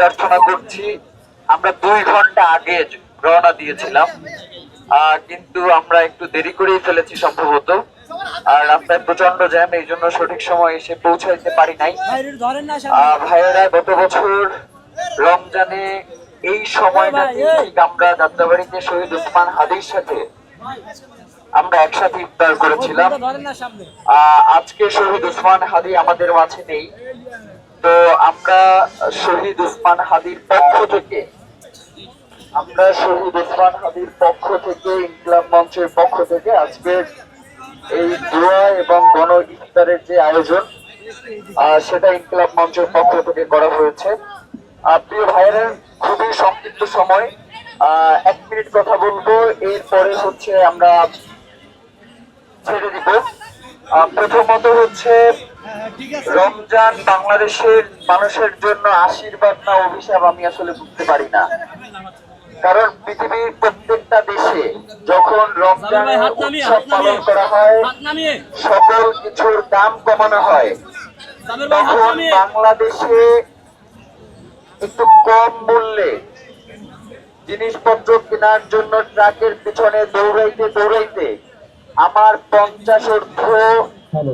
প্রার্থনা করছি। আমরা 2 ঘন্টা আগে রওনা দিয়েছিলাম, কিন্তু আমরা একটু দেরি করেই ফেলেছি সম্ভবত। আর রাস্তায় প্রচন্ড জ্যাম, এই জন্য সঠিক সময় এসে পৌঁছাইতে পারি নাই। ভাইয়েরা, গত বছর রমজানে এই সময়টাতে ঠিক আমরা যাত্রাবাড়িতে শহীদ ওসমান হাদির সাথে আমরা একসাথে ইফতার করেছিলাম। আজকে শহীদ ওসমান হাদি আমাদের মাঝে নেই, তো আমরা শহীদ ওসমান হাদির পক্ষ থেকে ইনকিলাব মঞ্চের পক্ষ থেকে আজকের এই দোয়া এবং গণ ইফতারের যে আয়োজন, সেটা ইনকিলাব মঞ্চের পক্ষ থেকে করা হয়েছে। প্রিয় ভাইয়েরা, খুবই সংক্ষিপ্ত সময়, 1 মিনিট কথা বলবো, এরপরে হচ্ছে আমরা ছেড়ে দিব। প্রথমত হচ্ছে, রমজান বাংলাদেশের মানুষের জন্য আশীর্বাদ না অভিশাপ আমি আসলে বুঝতে পারি না। কারণ পৃথিবীর প্রত্যেকটা দেশে যখন রমজানের উৎসব পালন করা হয়, সকল কিছুর দাম কমানো হয়, তখন বাংলাদেশে একটু কম মূল্যে জিনিসপত্র কেনার জন্য ট্রাকের পিছনে দৌড়াইতে আমার 50 ঊর্ধ্ব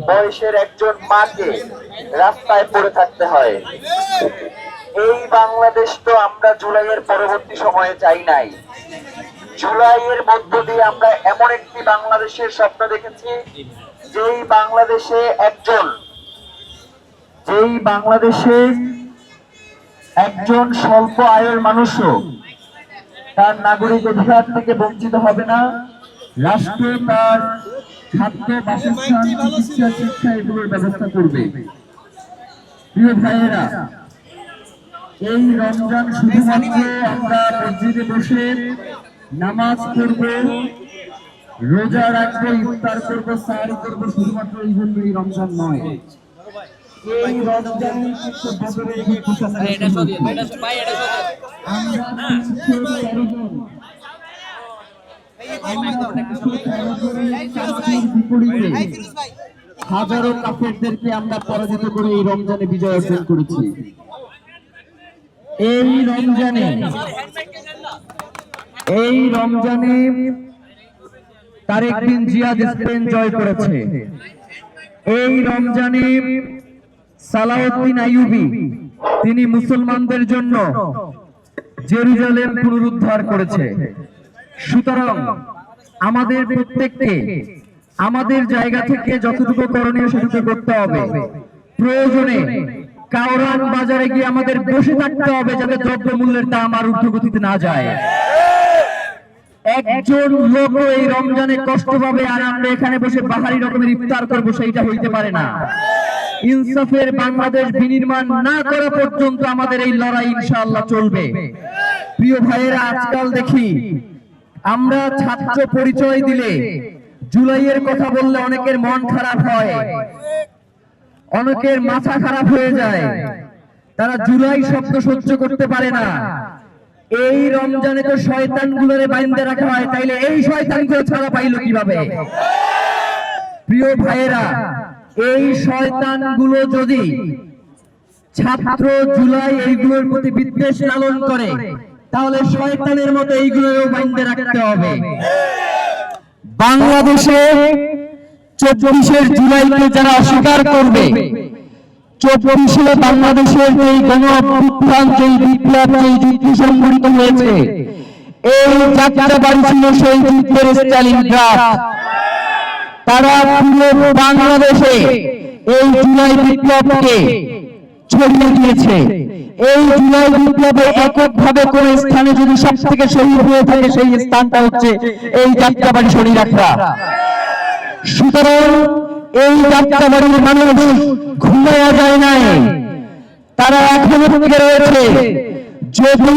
বয়সের একজন মাকে রাস্তায় পড়ে থাকতে হয়। এই বাংলাদেশ তো আমরা জুলাইয়ের পরবর্তী সময়ে চাই নাই। জুলাইয়ের মধ্য দিয়ে আমরা এমন একটি বাংলাদেশের স্বপ্ন দেখেছি, যেই বাংলাদেশে একজন স্বল্প আয়ের মানুষও তার নাগরিক অধিকার থেকে বঞ্চিত হবে না। রাষ্ট্র তার খাদ্য, বাসস্থান, চিকিৎসা, শিক্ষা এগুলোর ব্যবস্থা করবে। প্রিয় ভাইয়েরা, এই রমজান শুধুমাত্র আমরা মসজিদে বসে নামাজ পড়ব, রোজা রাখবো, ইফতার করবো, সাহরি করবো, শুধুমাত্র এই জন্য এই রমজান নয়। এই রমজান হাজারো কাফেরদেরকে আমরা পরাজিত করে এই রমজানে বিজয় অর্জন করেছি। এই রমজানে তারেক বিন জিয়াদ স্পেন জয় করেছে। এই রমজানে সালাউদ্দিন আইয়ুবী তিনি মুসলমানদের জন্য জেরুজালেম পুনরুদ্ধার করেছে। সুতরাং আমাদের প্রত্যেককে আমাদের জায়গা থেকে যতটুকু করণীয় সেটুকু করতে হবে। প্রয়োজনে কাওরান বাজারে গিয়ে আমাদের বসে থাকতে হবে, যাতে দ্রব্যমূল্যের দাম আর ঊর্ধ্বগতিতে না যায়। একজন লোক এই রমজানে কষ্ট পাবে আর আমরা এখানে বসে বাহারি রকমের ইফতার করবো, সেইটা হইতে পারে না। ইনসাফের বাংলাদেশ বিনির্মাণ না করা পর্যন্ত আমাদের এই লড়াই ইনশাআল্লাহ চলবে। প্রিয় ভাইয়েরা, আজকাল দেখি আমরা ছাত্র পরিচয় দিলে, জুলাইয়ের কথা বললে অনেকের মন খারাপ হয়, অনেকের মাথা খারাপ হয়ে যায়, তারা জুলাই শব্দ সহ্য করতে পারে না। এই রমজানে তো শয়তানগুলোরে বাইন্ধে রাখা হয়, তাইলে এই শয়তানগুলো ছাড়া পাইল কিভাবে? প্রিয় ভাইয়েরা, এই শয়তানগুলো যদি ছাত্র জুলাই এইগুলোর প্রতি বিদ্বেষ লালন করে, তাহলে শয়তানের মতো এইগুলোরও বাইন্ধে রাখতে হবে। বাংলাদেশে 24 জুলাইকে যারা অস্বীকার করবে, 24 বাংলাদেশের এই গণ অভ্যুত্থান, যেই বিপ্লব, যেই যুদ্ধ সংঘটিত হয়েছে, এই যাত্রাবাড়ি ছিল সেই যুদ্ধের স্টালিনগ্রাড। তারা পুরো বাংলাদেশে এই জুলাই বিপ্লবকে ছড়িয়ে দিয়েছে। এই জুলাই বিপ্লবে এককভাবে কোন স্থানে যদি সব থেকে শহীদ হয়ে থাকে, সেই স্থানটা হচ্ছে এই যাত্রাবাড়ি শরীরাখড়া। সুতরাং এই যাত্রাবাড়ির মানুষ ঘুমায়া যায় নাই, তারা এখনো থেকে রয়েছে। যদি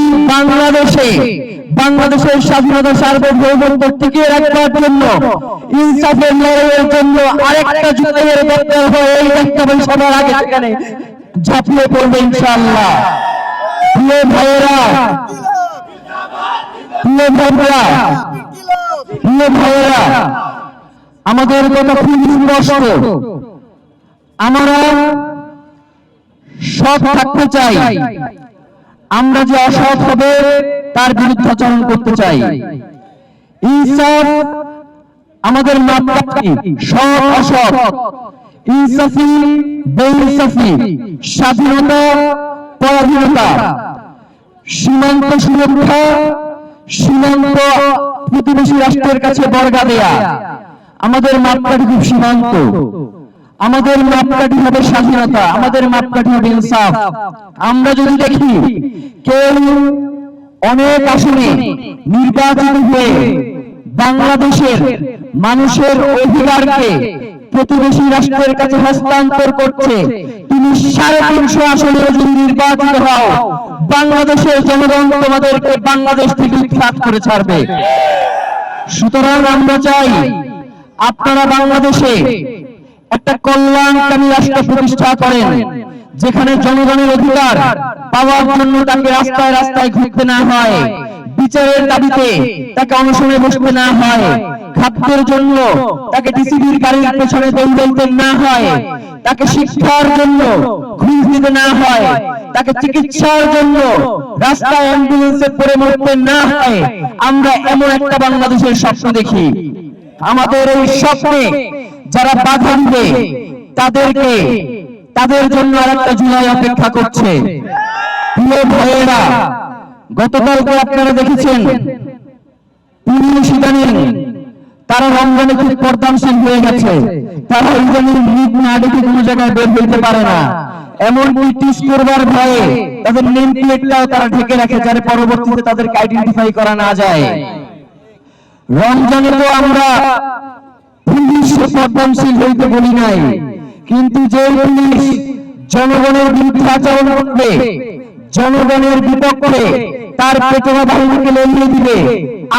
বাংলাদেশের স্বাধীনতা, সার্বভৌমত্ব টিকিয়ে রাখবার জন্য, ইনসাফের লড়াইয়ের জন্য আরেকটা জুলাইয়ের দরকার হয়, এই যাত্রাবাড়ি সবার আগে সেখানে ঝাঁপিয়ে পড়বে ইনশাআল্লাহ। প্রিয় ভাইয়েরা, আমাদের কথা খুব স্পষ্ট, আমরা সব থাকতে চাই, আমরা যে অসৎ হবে তার বিরুদ্ধাচরণ করতে চাই। ইনসাফ আমাদের মাপকাঠি, সৎ অসৎ, ইনসাফি বেইনসাফি, স্বাধীনতা পরাধীনতা, সীমান্ত সুরক্ষা, সীমান্ত প্রতিবেশী রাষ্ট্রের কাছে বর্গা দেয়া, আমাদের মাপকাঠি খুব সীমান্ত। আমাদের মাপকাঠি হবে স্বাধীনতা, আমাদের মাপকাঠি হবে ইনসাফ। আমরা যদি দেখি কেউ অনেক আসনে নির্বাচিত হয়ে বাংলাদেশের মানুষের অধিকারকে প্রতিবেশী রাষ্ট্রের কাছে হস্তান্তর করছে, তুমি 350 আসনে যদি নির্বাচিত হও, বাংলাদেশের জনগণ তোমাদেরকে বাংলাদেশ থেকে উৎখাত করে ছাড়বে। সুতরাং আমরা চাই আপনারা বাংলাদেশে একটা কল্যাণকামী রাষ্ট্র প্রতিষ্ঠা করেন, যেখানে জনগণের অধিকার পাওয়ার জন্য তাকে রাস্তায় রাস্তায় ঘুরতে না হয়, বিচারের দাবিতে তাকে অনশনে বসতে না হয়, খাদ্যের জন্য তাকে ডিসিবির গাড়ির পেছনে দৌড়াইতে না হয়, তাকে শিক্ষার জন্য ঘুষ দিতে না হয়, তাকে চিকিৎসার জন্য রাস্তায় অ্যাম্বুলেন্সে পড়ে মরতে না হয়। আমরা এমন একটা বাংলাদেশের স্বপ্ন দেখি। আমাদের এই স্বপ্নে যারা বাধা দিবে তাদের জন্য আর একটা জুলাই অপেক্ষা করছে। প্রিয় ভাইয়েরা, গতকালকে আপনারা দেখেছেন পুলিশ ইদানিং তারা রমজানে খুব পর্দানশীল হয়ে গেছে। তারা ইদানিং মুখ না দেখে কোনো জায়গায় বের হইতে পারে না, এমনকি টিস করবার ভয়ে তাদের নেম প্লেটটাও তারা ঢেকে রাখে, যাতে পরবর্তীতে তাদেরকে আইডেন্টিফাই করা না যায়। রমজানে তো আমরা পুলিশ পর্দানশীল হইতে বলি নাই, কিন্তু যে পুলিশ জনগণের বিরুদ্ধে আচরণ করবে, জনগণের বিপক্ষে তার পেটোয়া বাহিনীকে লড়িয়ে দিবে,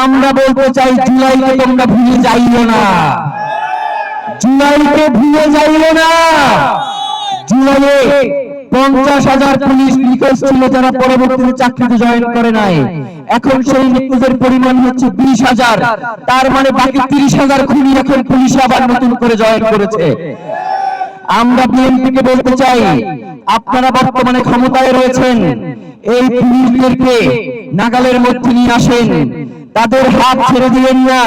আমরা বলতে চাই জুলাইকে তোমরা ভুলে যাইও না, জুলাইকে ভুলে যাইও না। জুলাইয়ে 50,000 পুলিশ নিখোঁজ ছিল, যারা পরবর্তীতে চাকরিতে জয়েন করে নাই। এখন সেই নিখোঁজের পরিমাণ হচ্ছে 20,000। তার মানে বাকি 30,000 খুনি এখন পুলিশে আবার নতুন করে জয়েন করেছে। আমরা বিএনপিকে বলতে চাই, আপনারা বর্তমানে ক্ষমতায় রয়েছেন, এই পুলিশদেরকে নাগালের মধ্যে নিয়ে আসেন, তাদের হাত ছেড়ে দিবেন না,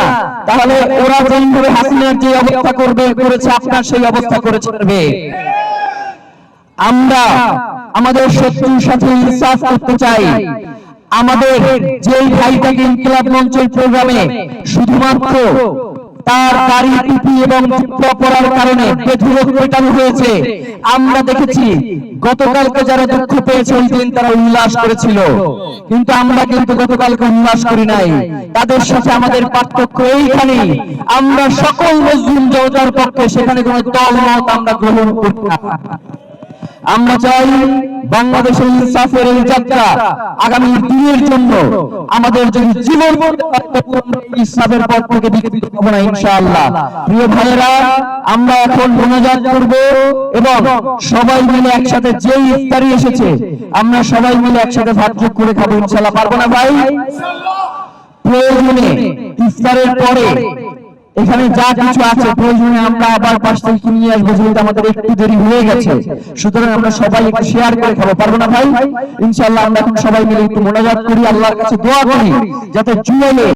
তাহলে ওরা যেভাবে হাসিনার যে অবস্থা করেছে আপনার সেই অবস্থা করে ছাড়বে। আমরা আমাদের শত্রুর সাথে ইনসাফ করতে চাই। আমাদের যেই ভাইটাকে ইনকিলাব মঞ্চের প্রোগ্রামে শুধুমাত্র তার দাড়ি টুপি এবং জুব্বা পরার কারণে বেধড়ক পেটানো হয়েছে, আমরা দেখেছি গতকালকে যারা দুঃখ পেয়েছে ওই দিন তারা উল্লাস করেছিল, কিন্তু আমরা কিন্তু গতকালকে উল্লাস করি নাই। তাদের সাথে আমাদের পার্থক্য এইখানে, আমরা সকল মুসলিম জনতার পক্ষে, সেখানে কোনো দলমত আমরা গ্রহণ করি না। আমরা চাই বাংলাদেশের ইনসাফের এই যাত্রা আগামী দিনের জন্য আমাদের যদি জীবন ইনসাফের পথ থেকে বিকৃত হব না ইনশাআল্লাহ। প্রিয় ভাইয়েরা, আমরা এখন মোনাজাত করব এবং সবাই মিলে একসাথে যে ইফতারি এসেছে আমরা সবাই মিলে একসাথে ভাগ যোগ করে খাবো ইনশাআল্লাহ। পারবো না ভাই? প্রয়োজনে ইফতারের পরে এখানে যা কিছু আছে প্রয়োজনে আমরা আবার পাশ থেকে নিয়ে আসবো, যেহেতু আমাদের একটু দেরি হয়ে গেছে। সুতরাং আমরা সবাই একটু শেয়ার করে খাবো, পারবো না ভাই? ইনশাআল্লাহ আমরা এখন সবাই মিলে একটু মোনাজাত করি, আল্লাহর কাছে দোয়া করি যাতে জুলাইয়ে